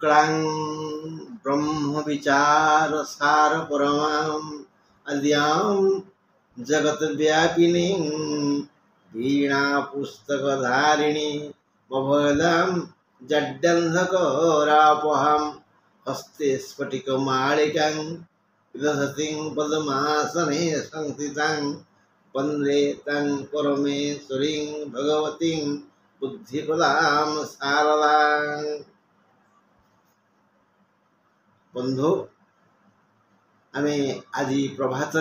शुक्लां ब्रह्म विचार सार परमां अद्यां जगद्व्यापिनीं वीणा पुस्तकधारिणी बभलां जड्डन्धकारापहां हस्ते स्फटिकमालिकां विदधतीं पद्मासने संस्थितां वन्दे तां परमेश्वरीं भगवतीं बुद्धिप्रदां शारदां। बंधु आमे आज प्रभात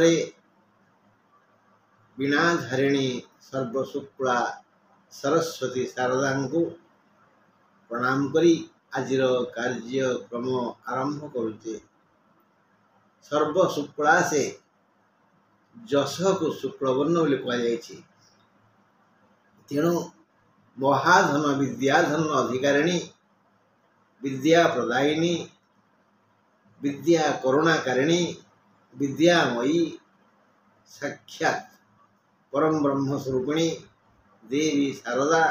वीणाधारिणी सर्वशुक्ला सरस्वती शारदा को प्रणाम करी आजिर कार्यक्रम आरंभ करुचे। सर्वशुक्ला से जश को शुक्लवर्ण बोली कहुई। तेणु महाधन विद्याधन अधिकारिणी विद्या प्रदायिनी विद्या करुणाकारिणी विद्यामयी साक्षात परम ब्रह्म स्वरूपिणी देवी शारदा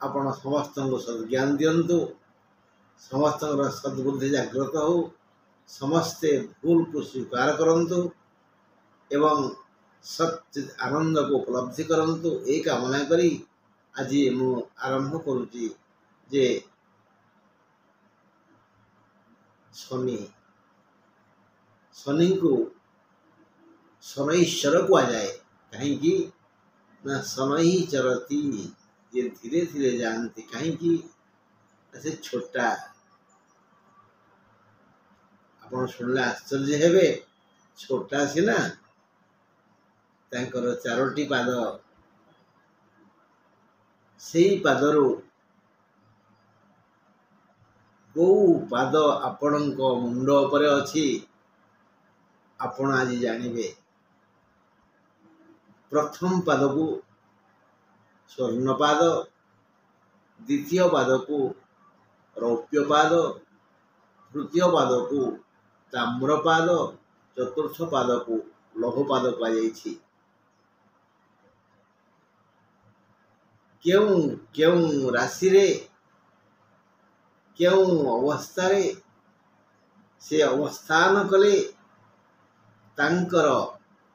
आपण समस्त को सद्ज्ञान दिंतु, समस्त सद्बुद्धि जागृत हो, समस्ते भूल को स्वीकार करंतु एवं सच्चिद आनंद को उपलब्धि करंतु। एक कामना करी आज मु आरंभ करुची जे शनि को शनैश्वर कह जाए। कहीं ना शनै चरती, ये धीरे धीरे जानती। कहीं ऐसे छोटा आप शुणिले आश्चर्य हेबे। छोटा सीना तांकर चारोटी पाद, से पादरू को पाद आपण मुंड उपरे अछि आपण आज जानिबे। प्रथम पाद को स्वर्णपाद, द्वितीय पाद को रौप्यपाद, तृतीय पाद को ताम्रपाद, चतुर्थ पाद को लौहपाद कहुई। क्यों क्यों राशि रे क्यों अवस्था रे से अवस्थान कले तांकर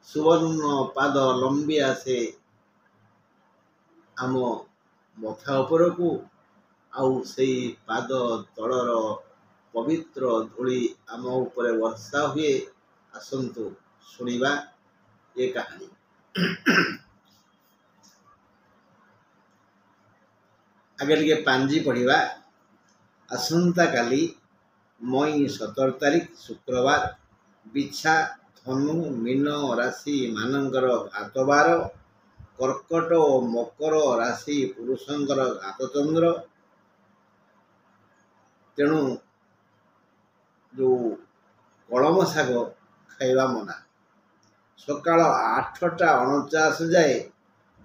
सुवर्ण पाद लंबी आसे आम मथा उपर को। आउ से पाद तलर पवित्र धूली आम उपरे वर्षा हुए। आसंतु सुनिबा ये कहानी। आगे टिके पांजी पढ़िबा। आसंता काली मई 17 तारीख शुक्रवार बिछा धनु मीन राशि मानकर घातबार, कर्कट और मकर राशि पुरुषंकर घातचंद्र। तेणु जो कलम शाग खाइबा मना। सकाळ 8टा 49 जाए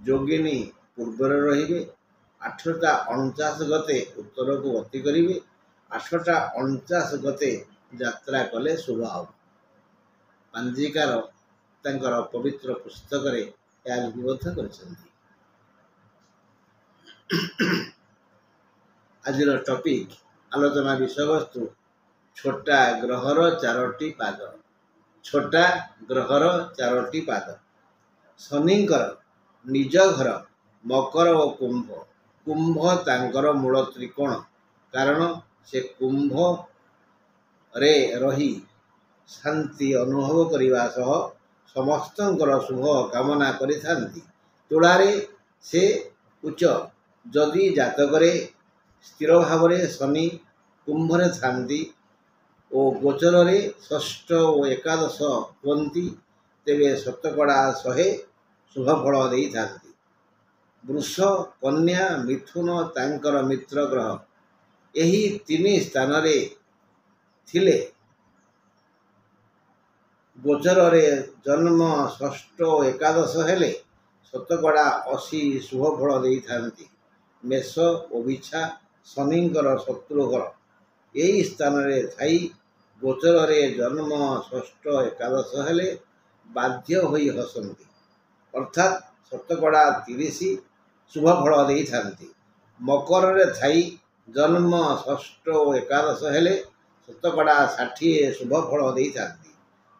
जोगिनी पूर्वर रहिबे। 8टा 49 गते उत्तर को गति करिवे। 8टा 49 गते यात्रा कले शुभ हो। पांजिकार तांकर पवित्र पुस्तक रे या लिपिबद्ध करछन्ति। आजिर टॉपिक आलोचना विषय वस्तु छोटा ग्रहर 4टी पाद। छोटा ग्रहर 4टी पाद। शनिंकर निज घर मकर और कुंभ। कुंभ तांकर मूल त्रिकोण, कारण से कुंभ रे रही शांति अनुभव करने सह समस्तंकर शुभ कामना करिथांती। तुलारे से उच्च जदि जातकरे स्थिर भाव शनि कुंभ रे थांती और गोचर रे षष्ठ और एकादश हुंती, तेबे शतकड़ा 100 शुभ फल देई थांती। वृष कन्या मिथुन तांकर मित्र ग्रह। यही 3 स्थान रे थिले गोचर रे जन्म षष्ठ और एकादश हेले शतकड़ा 80 शुभ फल देई थांती। मेष और बिछा शनिंकर शत्रु घर। यही स्थान रे थाई गोचर रे जन्म षष्ठ एकादश हेले बाध्य होई हसंती, अर्थात शतकड़ा 30 शुभ फल देई थांती। मकर रे थाई ଜନ୍ମ ଷଷ୍ଠ ଓ ଏକାଦଶ ହେଲେ ଶତକଡ଼ା 60 ଶୁଭ ଫଳ ଦେଇଥାନ୍ତି।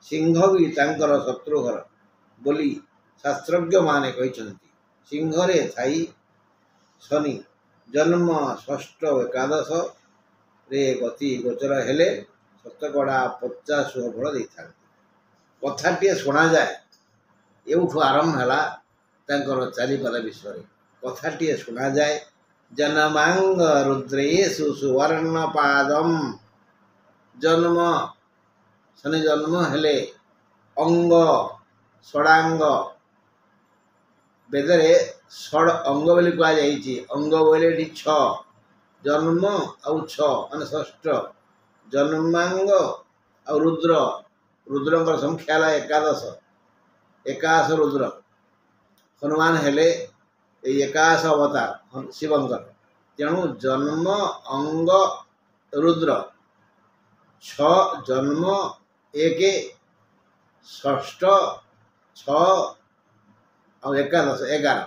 ସିଂହ ବି ତାଙ୍କର ଶତ୍ରୁ ଘର ବୋଲି ଶାସ୍ତ୍ରଜ୍ଞମାନେ କହିଛନ୍ତି। ସିଂହରେ ଥାଇ ଶନି ଜନ୍ମ ଷଷ୍ଠ ଓ ଏକାଦଶରେ ଗତି ଗୋଚର ହେଲେ ଶତକଡ଼ା 50 ଶୁଭ ଫଳ ଦେଇଥାନ୍ତି। କଥାଟିଏ ଶୁଣାଯାଏ, ଏଉଠୁ ଆରମ୍ଭ ହେଲା ତାଙ୍କର ଚାରିପାଦ ବିଷୟରେ। କଥାଟିଏ ଶୁଣାଯାଏ, ଜନ୍ମାଙ୍ଗ ରୁଦ୍ରେଷୁ ସୁବର୍ଣ୍ଣ ପାଦମ୍। ଜନ୍ମ ଶନି ଜନ୍ମ ହେଲେ ଅଙ୍ଗ ଷଡ଼ାଙ୍ଗ, ବେଦରେ ଷଡ଼ ଅଙ୍ଗ ବୋଲି କୁହାଯାଇଛି। ଅଙ୍ଗ ବୋଇଲେ ଏଠି 6, ଜନ୍ମ ଆଉ 6 ମାନେ ଷଷ୍ଠ। ଜନ୍ମାଙ୍ଗ ଆଉ ରୁଦ୍ର, ରୁଦ୍ରଙ୍କର ସଂଖ୍ୟା ହେଲା ଏକାଦଶ, ଏକାଦଶ ରୁଦ୍ର। ହନୁମାନ ହେଲେ ଏଇ ଏକାଦଶ ଅବତାର ଶିବଙ୍କର। ତେଣୁ ଜନ୍ମ ଅଙ୍ଗ ରୁଦ୍ର, 6 ଜନ୍ମ 1 ଷଷ୍ଠ 6 ଆଉ ଏକାଦଶ 11,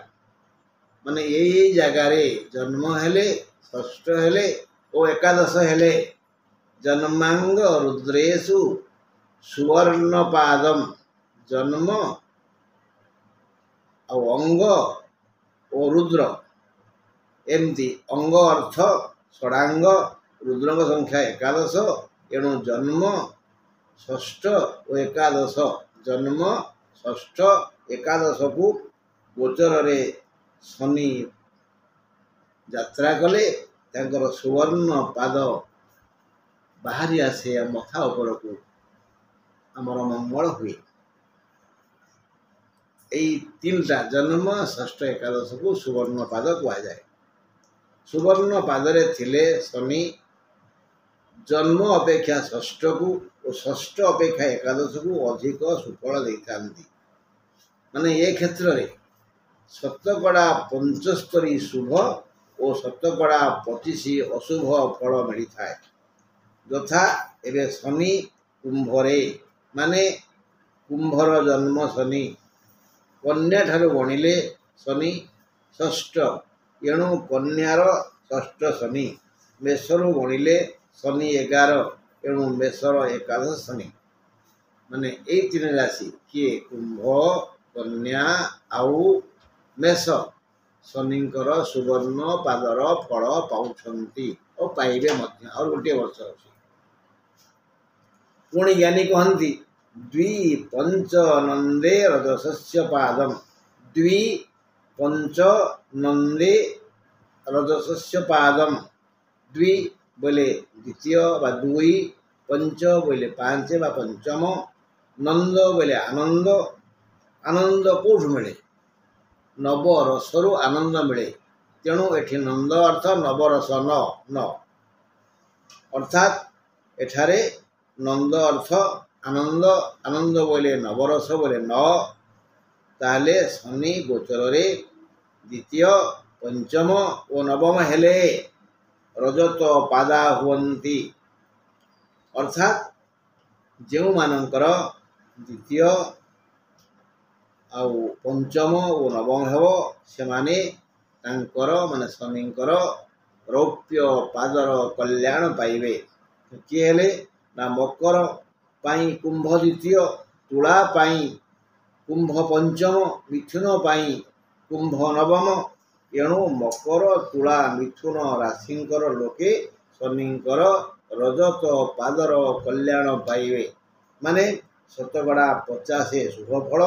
ମାନେ ଏଇ ଜାଗାରେ ଜନ୍ମ ହେଲେ, ଷଷ୍ଠ ହେଲେ ଓ ଏକାଦଶ ହେଲେ। ଜନ୍ମାଙ୍ଗ ରୁଦ୍ରେଷୁ ସୁବର୍ଣ୍ଣ ପାଦମ୍। ଜନ୍ମ ଆଉ ଅଙ୍ଗ ଓ ରୁଦ୍ର, ଏମିତି ଅଙ୍ଗ ଅର୍ଥ ଷଡ଼ାଙ୍ଗ, ରୁଦ୍ରଙ୍କ ସଂଖ୍ୟା ଏକାଦଶ। ଏଣୁ ଜନ୍ମ ଷଷ୍ଠ ଓ ଏକାଦଶ, ଜନ୍ମ ଷଷ୍ଠ ଏକାଦଶକୁ ଗୋଚରରେ ଶନି ଯାତ୍ରା କଲେ ତାଙ୍କର ସୁବର୍ଣ୍ଣ ପାଦ ବାହାରି ଆସେ ମଥା ଉପରକୁ, ଆମର ମଙ୍ଗଳ ହୁଏ। ଏଇ ତିନିଟା ଜନ୍ମ ଷଷ୍ଠ ଏକାଦଶକୁ ସୁବର୍ଣ୍ଣ ପାଦ କୁହାଯାଏ। ସୁବର୍ଣ୍ଣ ପାଦରେ ଥିଲେ ଶନି ଜନ୍ମ ଅପେକ୍ଷା ଷଷ୍ଠକୁ ଓ ଷଷ୍ଠ ଅପେକ୍ଷା ଏକାଦଶକୁ ଅଧିକ ସୁଫଳ ଦେଇଥାନ୍ତି। ମାନେ ଏ କ୍ଷେତ୍ରରେ ଶତକଡ଼ା 75 ଶୁଭ ଓ ଶତକଡ଼ା 25 ଅଶୁଭ ଫଳ ମିଳିଥାଏ। ଯଥା ଏବେ ଶନି କୁମ୍ଭରେ, ମାନେ କୁମ୍ଭର ଜନ୍ମ ଶନି। କନ୍ୟା ଠାରୁ ଗଣିଲେ ଶନି ଷଷ୍ଠ, ଏଣୁ କନ୍ୟାର ଷଷ୍ଠ ଶନି। ମେଷରୁ ଗଣିଲେ ଶନି 11, ଏଣୁ ମେଷର ଏକାଦଶ ଶନି। ମାନେ ଏଇ 3 ରାଶି, କିଏ କୁମ୍ଭ, କନ୍ୟା ଆଉ ମେଷ, ଶନିଙ୍କର ସୁବର୍ଣ୍ଣ ପାଦର ଫଳ ପାଉଛନ୍ତି ଓ ପାଇବେ ମଧ୍ୟ। ଆଉ ଗୋଟିଏ ବର୍ଷ ଅଛି। ପୁଣି ଜ୍ଞାନୀ କହନ୍ତି, ଦ୍ୱି ପଞ୍ଚ ନନ୍ଦେ ରଜସସ୍ୟ ପାଦମ୍। ଦ୍ୱି ପଞ୍ଚ ନନ୍ଦେ ରଜସସ୍ୟ ପାଦମ୍। ଦ୍ୱି ବୋଇଲେ ଦ୍ୱିତୀୟ ବା 2, ପଞ୍ଚ ବୋଇଲେ 5 ବା ପଞ୍ଚମ, ନନ୍ଦ ବୋଇଲେ ଆନନ୍ଦ। ଆନନ୍ଦ କେଉଁଠୁ ମିଳେ? ନବରସରୁ ଆନନ୍ଦ ମିଳେ। ତେଣୁ ଏଠି ନନ୍ଦ ଅର୍ଥ ନବରସ ନ, ଅର୍ଥାତ୍ ଏଠାରେ ନନ୍ଦ ଅର୍ଥ ଆନନ୍ଦ, ଆନନ୍ଦ ବୋଇଲେ ନବରସ ବୋଇଲେ 9। ତାହେଲେ ଶନି ଗୋଚରରେ ଦ୍ୱିତୀୟ, ପଞ୍ଚମ ଓ ନବମ ହେଲେ ରଜତ ପାଦା ହୁଅନ୍ତି। ଅର୍ଥାତ୍ ଯେଉଁମାନଙ୍କର ଦ୍ୱିତୀୟ ଆଉ ପଞ୍ଚମ ଓ ନବମ ହେବ, ସେମାନେ ତାଙ୍କର ମାନେ ଶନିଙ୍କର ରୌପ୍ୟ ପାଦର କଲ୍ୟାଣ ପାଇବେ। କିଏ ହେଲେ ନା ମକର ପାଇଁ କୁମ୍ଭ ଦ୍ୱିତୀୟ, ତୁଳା ପାଇଁ କୁମ୍ଭ ପଞ୍ଚମ, ମିଥୁନ ପାଇଁ କୁମ୍ଭ ନବମ। ଏଣୁ ମକର, ତୁଳା, ମିଥୁନ ରାଶିଙ୍କର ଲୋକେ ଶନିଙ୍କର ରଜତ ପାଦର କଲ୍ୟାଣ ପାଇବେ। ମାନେ ଶତକଡ଼ା 50 ଶୁଭ ଫଳ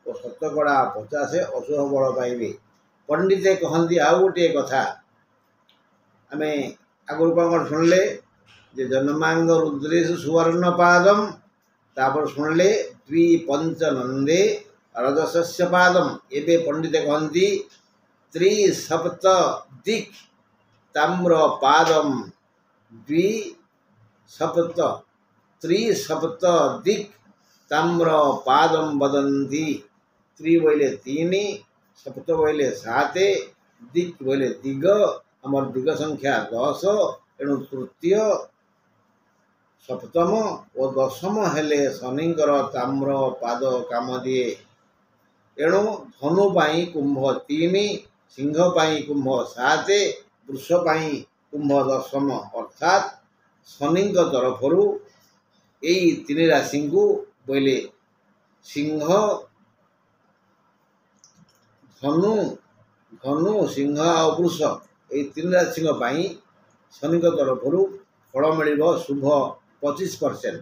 ଓ ଶତକଡ଼ା 50 ଅଶୁଭ ଫଳ ପାଇବେ। ପଣ୍ଡିତେ କହନ୍ତି ଆଉ ଗୋଟିଏ କଥା, ଆମେ ଆଗରୁ କ'ଣ ଶୁଣିଲେ ଯେ ଜନ୍ମାଙ୍ଗ ରୁଦ୍ରେଷୁ ସୁବର୍ଣ୍ଣ ପାଦମ୍, ତାପରେ ଶୁଣିଲେ ଦ୍ୱି ପଞ୍ଚ ନନ୍ଦେ ରଜସସ୍ୟ ପାଦମ୍। ଏବେ ପଣ୍ଡିତେ କହନ୍ତି ତ୍ରିସପ୍ତ ଦିକ୍ ତାମ୍ର ପାଦମ୍। ଦ୍ୱିସପ୍ତ ତ୍ରିସପ୍ତ ଦିକ୍ ତାମ୍ର ପାଦମ୍ ବଦନ୍ତି। ତ୍ରି ବୋଇଲେ 3, ସପ୍ତ ବୋଇଲେ 7, ଦିକ୍ ବୋଇଲେ ଦିଗ, ଆମର ଦିଗ ସଂଖ୍ୟା 10। ଏଣୁ ତୃତୀୟ, ସପ୍ତମ ଓ ଦଶମ ହେଲେ ଶନିଙ୍କର ତାମ୍ର ପାଦ କାମ ଦିଏ। ଏଣୁ ଧନୁ ପାଇଁ କୁମ୍ଭ 3, ସିଂହ ପାଇଁ କୁମ୍ଭ 7, ବୃଷ ପାଇଁ कुंभ दशम अर्थात शनि तरफ यही तीन राशि को बोले सिंह धनु धनु सिंह और वृष ये तीन राशि शनि तरफ फल मिल शुभ 25%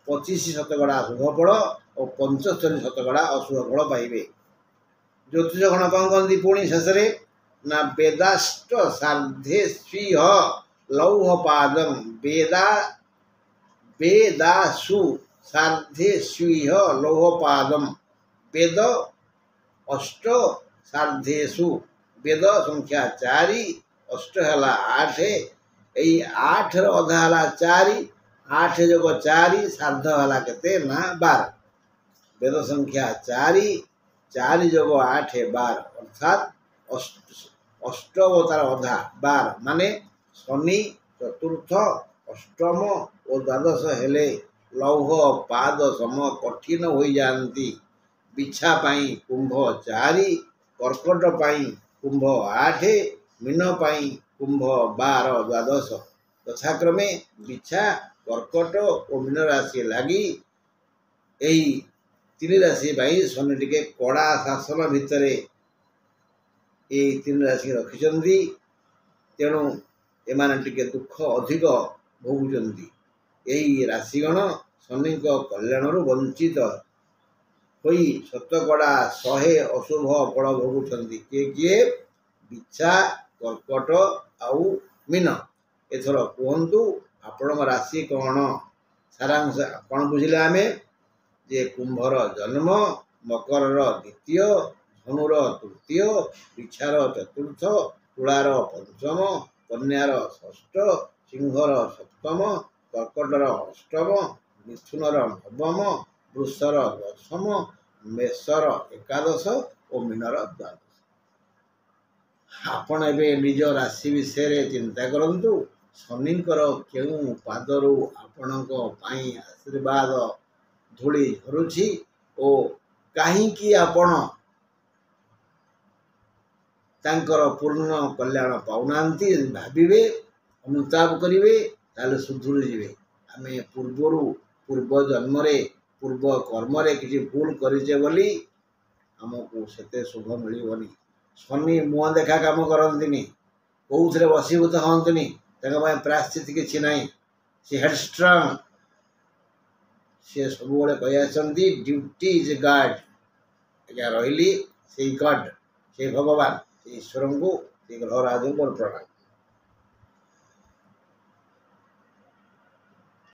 25% शुभ फल और 75% अशुभ फल पाइबे। ज्योतिष गण कौन कहती पुणी शेष ना वेदाष्ट सार्धे स्वीह लौह पादम वेदासु सार्धे स्वीह लौह पादम वेद अष्ट सार्धेशु वेद संख्या 4 अष्ट है 8 यही 8 अधा है 4 8 जोग 4 सार्ध है केते ना 12 वेद संख्या 4 4 जोग 8 12 अर्थात अष्ट तार अधा 12 माने शनि चतुर्थ अष्टम और द्वादश हेले लौह पाद सम कठिन हो जाती। बिछा पाई कुंभ 4 कर्कट पाई कुंभ 8 मीन पाई कुंभ 12 द्वादश तथाक्रमे बिछा कर्कट और मीन राशि लगी यही तीन राशि शनि टिके कड़ा शासन भितर ये तीन राशि रखिंट तेणु एमाने टिके दुख अधिक भोगुंट यही राशिगण शनि कल्याण वंचित होई शतकड़ा 100 अशुभ फल भोगुंट किए किए बिछा कर्कट आउ मीन एथर कहतु आपण राशि कौन सारांश कौन बुझिले आमे जे कुंभर जन्म मकर द्वितीय धनुर तृतीय बिछार चतुर्थ तुलार पंचम कन्यार षष्ठ सिंहर सप्तम कर्कटर अष्टम मिथुनर नवम वृषर दशम मेषर एकादश और मीनर द्वादश। आपण एबे निज राशि विषय चिंता करंतु शनिकर केउ पादरु आपणक पाई आशीर्वाद धूली झरुछि ओ काहींकि आपण तांकर पूर्ण कल्याण पाउनांती भाबिबे अनुताप करिवे ताले सुधुरी जिवे। आमे पूर्व जन्म पूर्व कर्म किसी भूल करिचे बोली आमको सेते शुभ मिलबनी। शनि मुह देखा काम करती कौन वशीभूत हमें प्रायश्चित किसी ना सी हेडस्ट्रंग सी सब कही ड्यूटी इज गार्ड रही से गड से भगवान से ईश्वर को ग्रहराज को प्रणाम।